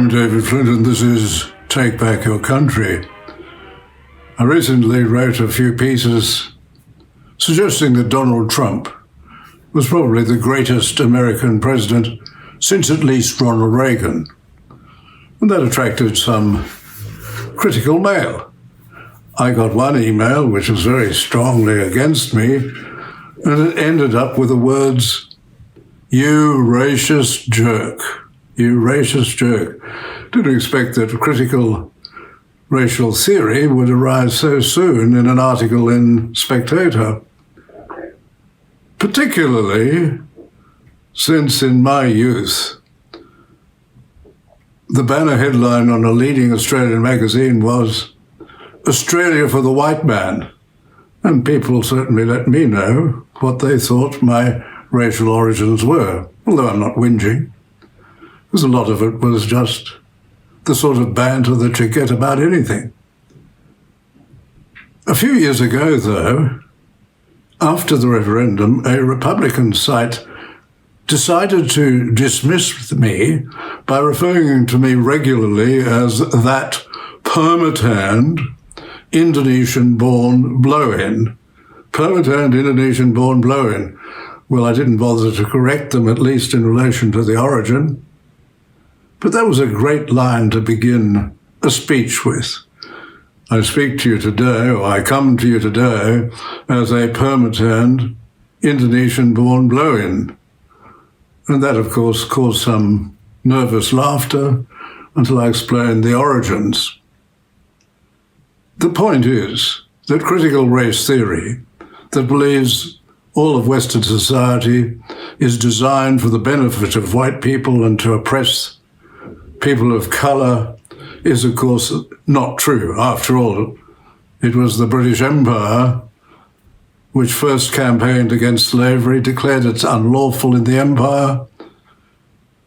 I'm David Flint, and this is Take Back Your Country. I recently wrote a few pieces suggesting that Donald Trump was probably the greatest American president since at least Ronald Reagan. And that attracted some critical mail. I got one email which was very strongly against me, and it ended up with the words, "You racist jerk. You racist jerk." Didn't expect that critical racial theory would arise so soon in an article in Spectator. Particularly since in my youth, the banner headline on a leading Australian magazine was "Australia for the White Man." And people certainly let me know what they thought my racial origins were, although I'm not whinging, because a lot of it was just the sort of banter that you get about anything. A few years ago, though, after the referendum, a Republican site decided to dismiss me by referring to me regularly as that permatanned Indonesian-born blow-in. Permatanned Indonesian-born blow-in. Well, I didn't bother to correct them, at least in relation to the origin. But that was a great line to begin a speech with. I speak to you today, or I come to you today, as a permatanned Indonesian-born blow-in. And that, of course, caused some nervous laughter until I explained the origins. The point is that critical race theory that believes all of Western society is designed for the benefit of white people and to oppress people of colour is, of course, not true. After all, it was the British Empire which first campaigned against slavery, declared it unlawful in the empire,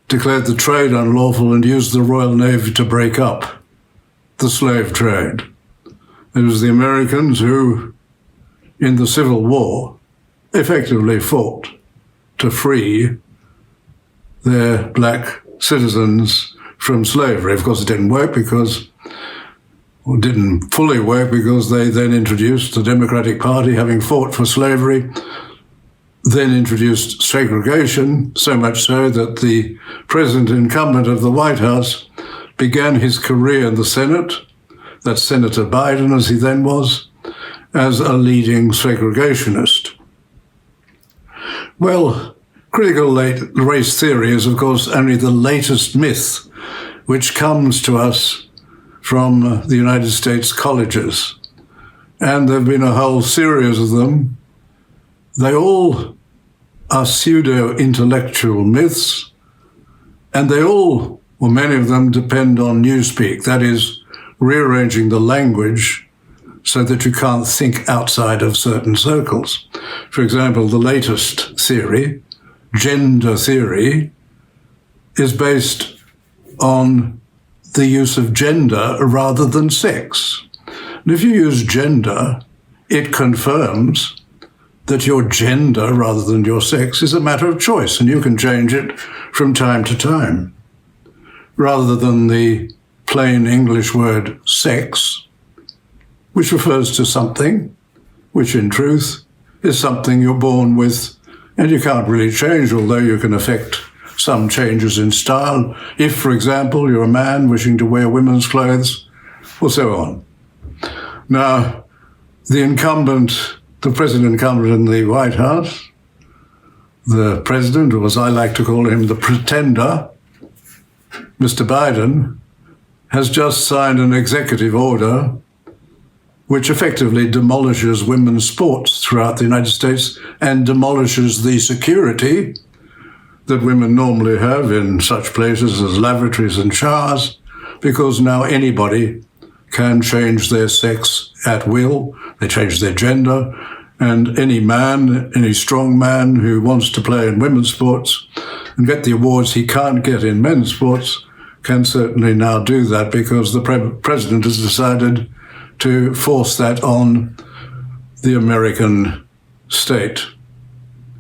declared the trade unlawful, and used the Royal Navy to break up the slave trade. It was the Americans who, in the Civil War, effectively fought to free their black citizens from slavery. Of course, it didn't fully work because they then introduced the Democratic Party, having fought for slavery, then introduced segregation, so much so that the president incumbent of the White House began his career in the Senate, that's Senator Biden, as he then was, as a leading segregationist. Well, critical race theory is, of course, only the latest myth which comes to us from the United States colleges. And there have been a whole series of them. They all are pseudo-intellectual myths, and they all, or many of them, depend on newspeak, that is, rearranging the language so that you can't think outside of certain circles. For example, the latest theory, gender theory, is based on the use of gender rather than sex. And if you use gender, it confirms that your gender rather than your sex is a matter of choice, and you can change it from time to time, rather than the plain English word sex, which refers to something which in truth is something you're born with and you can't really change, although you can affect some changes in style. If, for example, you're a man wishing to wear women's clothes, or so on. Now, the president incumbent in the White House, the president, or as I like to call him, the pretender, Mr. Biden, has just signed an executive order which effectively demolishes women's sports throughout the United States and demolishes the security that women normally have in such places as lavatories and showers, because now anybody can change their sex at will. They change their gender, and any man, any strong man who wants to play in women's sports and get the awards he can't get in men's sports can certainly now do that, because the president has decided to force that on the American state.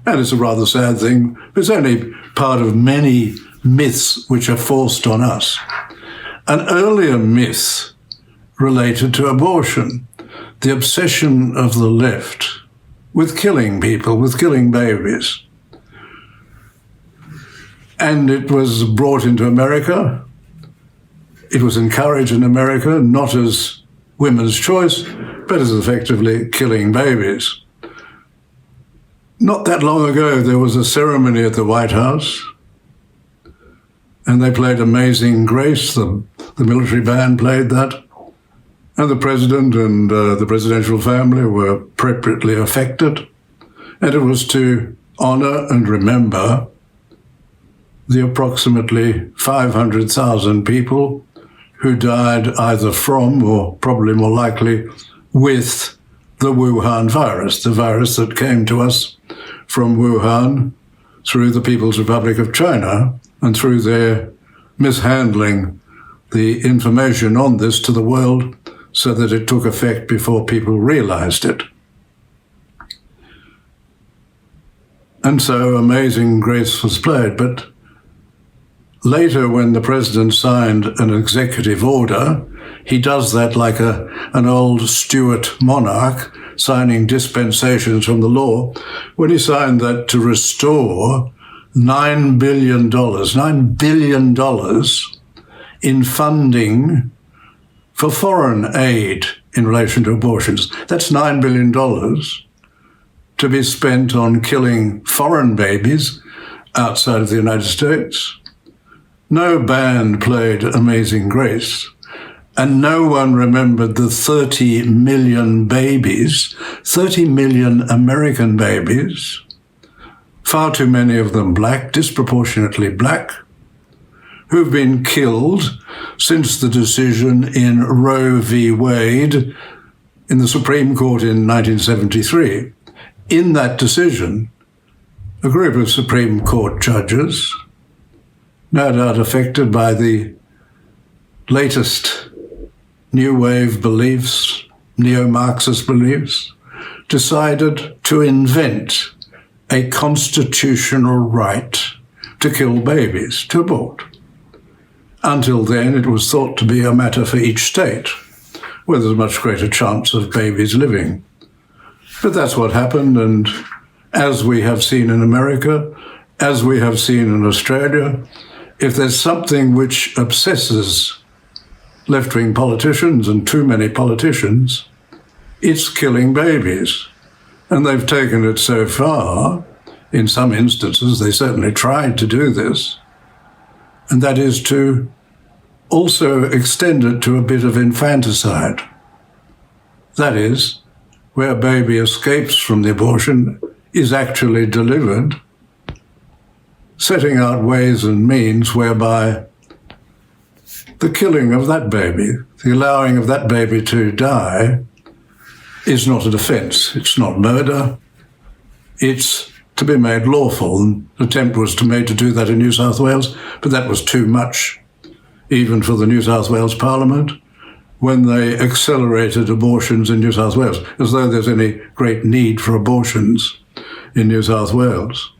And it's a rather sad thing. It's only part of many myths which are forced on us. An earlier myth related to abortion, the obsession of the left with killing people, with killing babies. And it was brought into America. It was encouraged in America, not as women's choice, but as effectively killing babies. Not that long ago, there was a ceremony at the White House, and they played Amazing Grace. The military band played that. And the president and the presidential family were appropriately affected. And it was to honor and remember the approximately 500,000 people who died either from, or probably more likely, with the Wuhan virus, the virus that came to us from Wuhan through the People's Republic of China and through their mishandling the information on this to the world so that it took effect before people realized it. And so Amazing Grace was played, but later when the president signed an executive order, he does that like an old Stuart monarch signing dispensations from the law. When he signed that to restore $9 billion in funding for foreign aid in relation to abortions. That's $9 billion to be spent on killing foreign babies outside of the United States. No band played Amazing Grace, and no one remembered the 30 million babies, 30 million American babies, far too many of them black, disproportionately black, who've been killed since the decision in Roe v. Wade in the Supreme Court in 1973. In that decision, a group of Supreme Court judges, no doubt affected by the latest New Wave beliefs, neo-Marxist beliefs, decided to invent a constitutional right to kill babies, to abort. Until then, it was thought to be a matter for each state, where there's a much greater chance of babies living. But that's what happened, and as we have seen in America, as we have seen in Australia, if there's something which obsesses left-wing politicians and too many politicians, it's killing babies. And they've taken it so far, in some instances, they certainly tried to do this, and that is to also extend it to a bit of infanticide. That is, where a baby escapes from the abortion, is actually delivered, setting out ways and means whereby the killing of that baby, the allowing of that baby to die, is not an offence. It's not murder. It's to be made lawful. An attempt was made to do that in New South Wales, but that was too much, even for the New South Wales Parliament, when they accelerated abortions in New South Wales, as though there's any great need for abortions in New South Wales.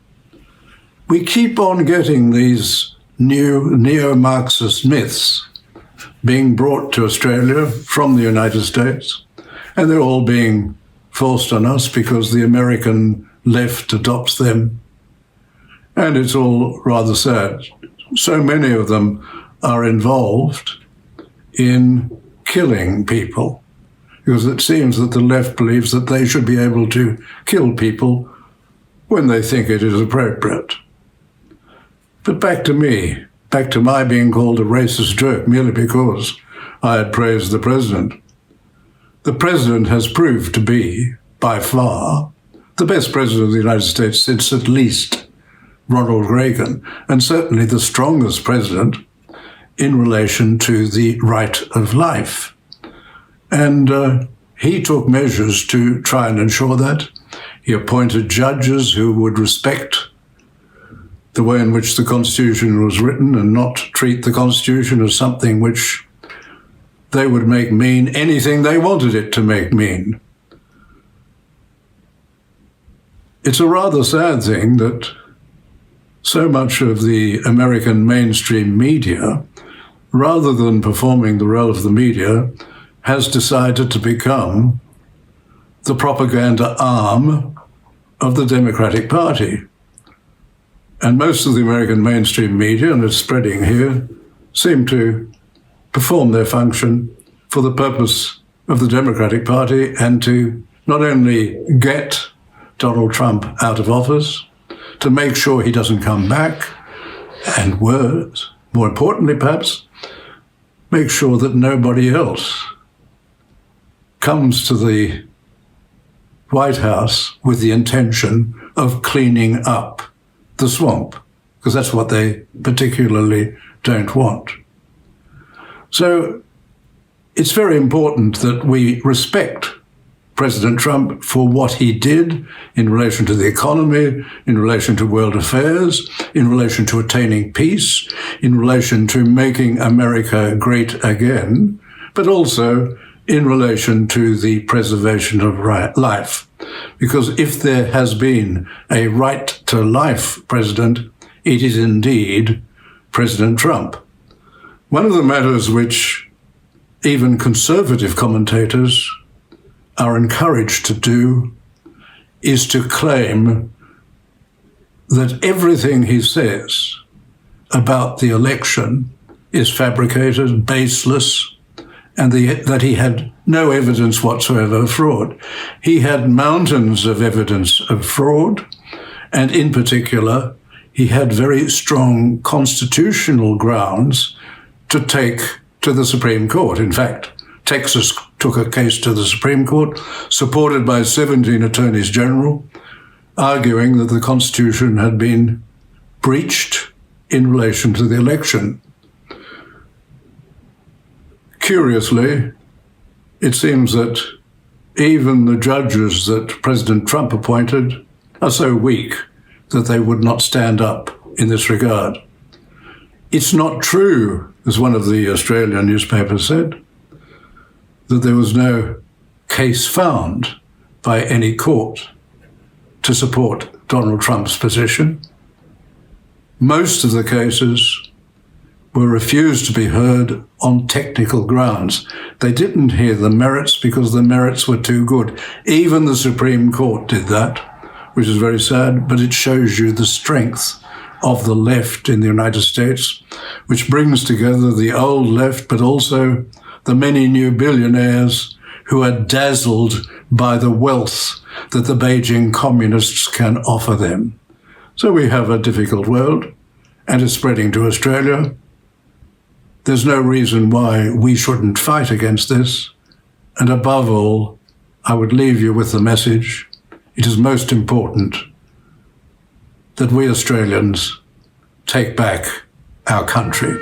We keep on getting these new neo-Marxist myths being brought to Australia from the United States, and they're all being forced on us because the American left adopts them. And it's all rather sad. So many of them are involved in killing people, because it seems that the left believes that they should be able to kill people when they think it is appropriate. But back to me, back to my being called a racist jerk merely because I had praised the president. The president has proved to be, by far, the best president of the United States since at least Ronald Reagan, and certainly the strongest president in relation to the right of life. And he took measures to try and ensure that. He appointed judges who would respect the way in which the Constitution was written and not treat the Constitution as something which they would make mean anything they wanted it to make mean. It's a rather sad thing that so much of the American mainstream media rather than performing the role of the media, has decided to become the propaganda arm of the Democratic Party. And most of the American mainstream media, and it's spreading here, seem to perform their function for the purpose of the Democratic Party and to not only get Donald Trump out of office, to make sure he doesn't come back, and worse, more importantly perhaps, make sure that nobody else comes to the White House with the intention of cleaning up the swamp, because that's what they particularly don't want. So it's very important that we respect President Trump for what he did in relation to the economy, in relation to world affairs, in relation to attaining peace, in relation to making America great again, but also in relation to the preservation of life. Because if there has been a right to life president, it is indeed President Trump. One of the matters which even conservative commentators are encouraged to do is to claim that everything he says about the election is fabricated, baseless, and that he had no evidence whatsoever of fraud. He had mountains of evidence of fraud, and in particular, he had very strong constitutional grounds to take to the Supreme Court. In fact, Texas took a case to the Supreme Court, supported by 17 attorneys general, arguing that the Constitution had been breached in relation to the election. Curiously, it seems that even the judges that President Trump appointed are so weak that they would not stand up in this regard. It's not true, as one of the Australian newspapers said, that there was no case found by any court to support Donald Trump's position. Most of the cases were refused to be heard on technical grounds. They didn't hear the merits because the merits were too good. Even the Supreme Court did that, which is very sad, but it shows you the strength of the left in the United States, which brings together the old left, but also the many new billionaires who are dazzled by the wealth that the Beijing communists can offer them. So we have a difficult world, and it's spreading to Australia. There's no reason why we shouldn't fight against this. And above all, I would leave you with the message: it is most important that we Australians take back our country.